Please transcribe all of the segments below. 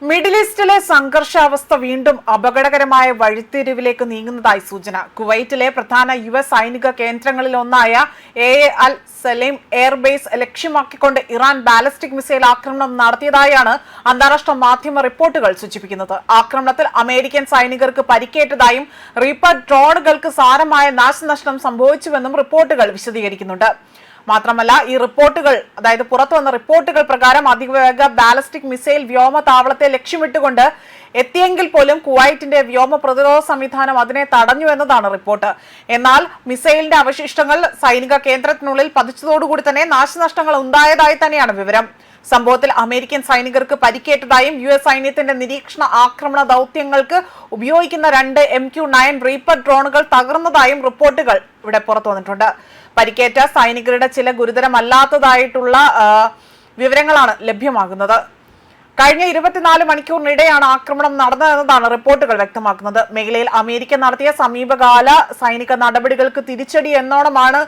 Middle ഈസ്റ്റിലെ സംഘർഷാവസ്ഥ വീണ്ടും അപകടകരമായ വഴിത്തിരിവിലേക്ക് നീങ്ങുന്നതായി സൂചന. കുവൈറ്റിലെ പ്രധാന സൈനിക കേന്ദ്രങ്ങളിലൊന്നായ അൽ സലീം എയർബേസ് ലക്ഷ്യമാക്കിക്കൊണ്ട് ഇറാൻ ബാലിസ്റ്റിക് മിസൈൽ ആക്രമണം നടത്തിയതായാണ് അന്താരാഷ്ട്ര മാധ്യമ റിപ്പോർട്ടുകൾ സൂചിപ്പിക്കുന്നത്. ആക്രമണത്തിൽ അമേരിക്കൻ സൈനികർക്ക് പരിക്കേറ്റതായും റീപ്പർ ഡ്രോണുകൾക്ക് സാരമായ നാശനഷ്ടം സംഭവിച്ചുവെന്നും റിപ്പോർട്ടുകൾ വിശദീകരിക്കുന്നുണ്ട്. മാത്രമല്ല, ഈ റിപ്പോർട്ടുകൾ അതായത് പുറത്തുവന്ന റിപ്പോർട്ടുകൾ പ്രകാരം അതിവേഗ ബാലിസ്റ്റിക് മിസൈൽ വ്യോമതാവളത്തെ ലക്ഷ്യമിട്ടുകൊണ്ട് എത്തിയെങ്കിൽ പോലും കുവൈറ്റിന്റെ വ്യോമ പ്രതിരോധ സംവിധാനം അതിനെ തടഞ്ഞു എന്നതാണ് റിപ്പോർട്ട്. എന്നാൽ മിസൈലിന്റെ അവശിഷ്ടങ്ങൾ സൈനിക കേന്ദ്രത്തിനുള്ളിൽ പതിച്ചതോടുകൂടി തന്നെ നാശനഷ്ടങ്ങൾ ഉണ്ടായതായി തന്നെയാണ് വിവരം. സംഭവത്തിൽ അമേരിക്കൻ സൈനികർക്ക് പരിക്കേറ്റതായും സൈന്യത്തിന്റെ നിരീക്ഷണ ആക്രമണ ദൗത്യങ്ങൾക്ക് ഉപയോഗിക്കുന്ന 2 MQ-9 റീപ്പർ ഡ്രോണുകൾ തകർന്നതായും റിപ്പോർട്ടുകൾ ഇവിടെ പുറത്തു വന്നിട്ടുണ്ട്. പരിക്കേറ്റ സൈനികരുടെ ചില ഗുരുതരമല്ലാത്തതായിട്ടുള്ള വിവരങ്ങളാണ് ലഭ്യമാകുന്നത്. കഴിഞ്ഞ 24 മണിക്കൂറിനിടെയാണ് ആക്രമണം നടന്നതെന്നതാണ് റിപ്പോർട്ടുകൾ വ്യക്തമാക്കുന്നത്. മേഖലയിൽ അമേരിക്ക നടത്തിയ സമീപകാല സൈനിക നടപടികൾക്ക് തിരിച്ചടി എന്നോണമാണ്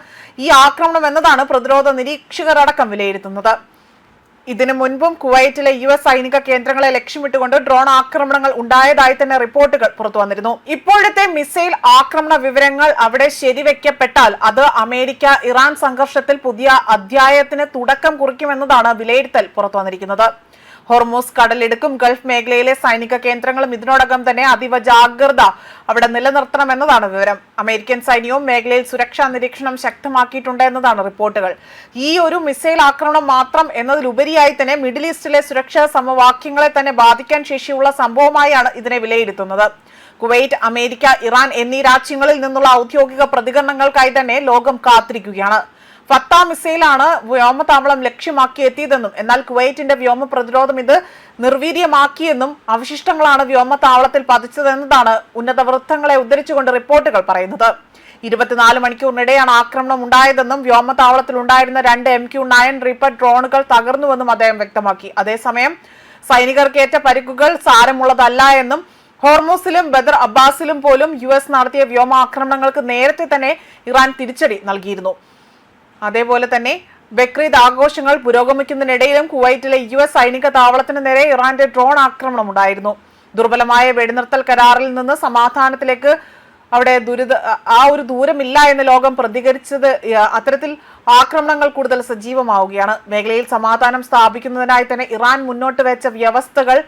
ഈ ആക്രമണം എന്നതാണ് പ്രതിരോധ നിരീക്ഷകരടക്കം വിലയിരുത്തുന്നത്. ഇതിനു മുൻപും കുവൈറ്റിലെ സൈനിക കേന്ദ്രങ്ങളെ ലക്ഷ്യമിട്ടുകൊണ്ട് ഡ്രോൺ ആക്രമണങ്ങൾ ഉണ്ടായതായി തന്നെ റിപ്പോർട്ടുകൾ പുറത്തു വന്നിരുന്നു. ഇപ്പോഴത്തെ മിസൈൽ ആക്രമണ വിവരങ്ങൾ അവിടെ ശരിവെക്കപ്പെട്ടാൽ അത് അമേരിക്ക ഇറാൻ സംഘർഷത്തിൽ പുതിയ അധ്യായത്തിന് തുടക്കം കുറിക്കുമെന്നതാണ് വിലയിരുത്തൽ പുറത്തു വന്നിരിക്കുന്നത്. ഹോർമൂസ് കടലിടുക്കും ഗൾഫ് മേഖലയിലെ സൈനിക കേന്ദ്രങ്ങളും ഇതിനോടകം തന്നെ അതീവ ജാഗ്രത അവിടെ നിലനിർത്തണമെന്നതാണ് വിവരം. അമേരിക്കൻ സൈന്യവും മേഖലയിൽ സുരക്ഷാ നിരീക്ഷണം ശക്തമാക്കിയിട്ടുണ്ട് എന്നതാണ് റിപ്പോർട്ടുകൾ. ഈ ഒരു മിസൈൽ ആക്രമണം മാത്രം എന്നതിലുപരിയായി തന്നെ മിഡിൽ ഈസ്റ്റിലെ സുരക്ഷാ സമവാക്യങ്ങളെ തന്നെ ബാധിക്കാൻ ശേഷിയുള്ള സംഭവമായാണ് ഇതിനെ വിലയിരുത്തുന്നത്. കുവൈറ്റ്, അമേരിക്ക, ഇറാൻ എന്നീ രാജ്യങ്ങളിൽ നിന്നുള്ള ഔദ്യോഗിക പ്രതികരണങ്ങൾക്കായി തന്നെ ലോകം കാത്തിരിക്കുകയാണ്. ഫത്ത മിസൈലാണ് വ്യോമതാവളം ലക്ഷ്യമാക്കി എത്തിയതെന്നും എന്നാൽ കുവൈറ്റിന്റെ വ്യോമ പ്രതിരോധം ഇത് നിർവീര്യമാക്കിയെന്നും അവശിഷ്ടങ്ങളാണ് വ്യോമതാവളത്തിൽ പതിച്ചതെന്നതാണ് ഉന്നത വൃത്തങ്ങളെ ഉദ്ധരിച്ചുകൊണ്ട് റിപ്പോർട്ടുകൾ പറയുന്നത്. 24 മണിക്കൂറിനിടെയാണ് ആക്രമണം ഉണ്ടായതെന്നും വ്യോമതാവളത്തിൽ ഉണ്ടായിരുന്ന 2 MQ-9 റീപ്പർ ഡ്രോണുകൾ തകർന്നുവെന്നും അദ്ദേഹം വ്യക്തമാക്കി. അതേസമയം സൈനികർക്കേറ്റ പരിക്കുകൾ സാരമുള്ളതല്ല എന്നും ഹോർമൂസിലും ബദർ അബ്ബാസിലും പോലും നടത്തിയ വ്യോമാക്രമണങ്ങൾക്ക് നേരത്തെ തന്നെ ഇറാൻ തിരിച്ചടി നൽകിയിരുന്നു. അതേപോലെ തന്നെ ബക്രീദ് ആഘോഷങ്ങൾ പുരോഗമിക്കുന്നതിനിടയിലും കുവൈറ്റിലെ സൈനിക താവളത്തിന് നേരെ ഇറാന്റെ ഡ്രോൺ ആക്രമണം ഉണ്ടായിരുന്നു. ദുർബലമായ വെടിനിർത്തൽ കരാറിൽ നിന്ന് സമാധാനത്തിലേക്ക് അവിടെ ഒരു ദൂരമില്ല എന്ന് ലോകം പ്രതികരിച്ചത് അത്തരത്തിൽ ആക്രമണങ്ങൾ കൂടുതൽ സജീവമാവുകയാണ്. മേഖലയിൽ സമാധാനം സ്ഥാപിക്കുന്നതിനായി തന്നെ ഇറാൻ മുന്നോട്ട് വെച്ച വ്യവസ്ഥകൾ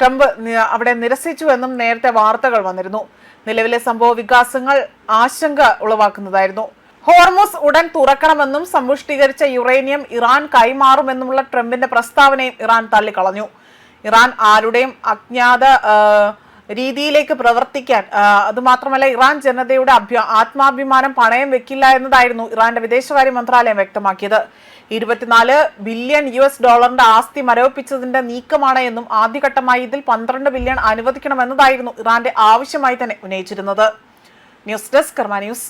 ട്രംപ് അവിടെ നിരസിച്ചുവെന്നും നേരത്തെ വാർത്തകൾ വന്നിരുന്നു. നിലവിലെ സംഭവ വികാസങ്ങൾ ആശങ്ക ഉളവാക്കുന്നതായിരുന്നു. ഹോർമൂസ് ഉടൻ തുറക്കണമെന്നും സമ്പുഷ്ടീകരിച്ച യുറേനിയം ഇറാൻ കൈമാറുമെന്നുമുള്ള ട്രംപിന്റെ പ്രസ്താവനയും ഇറാൻ തള്ളിക്കളഞ്ഞു. ഇറാൻ ആരുടെയും അജ്ഞാത രീതിയിലേക്ക് പ്രവർത്തിക്കാൻ അതുമാത്രമല്ല ഇറാൻ ജനതയുടെ ആത്മാഭിമാനം പണയം വെക്കില്ല എന്നതായിരുന്നു ഇറാന്റെ വിദേശകാര്യ മന്ത്രാലയം വ്യക്തമാക്കിയത്. 24 ബില്യൺ ഡോളറിന്റെ ആസ്തി മരവിപ്പിച്ചതിന്റെ നീക്കമാണ് എന്നും ആദ്യഘട്ടമായി ഇതിൽ 12 ബില്യൺ അനുവദിക്കണമെന്നതായിരുന്നു ഇറാന്റെ ആവശ്യമായി തന്നെ ഉന്നയിച്ചിരുന്നത്. ന്യൂസ് ഡെസ്ക് കർമ്മ ന്യൂസ്.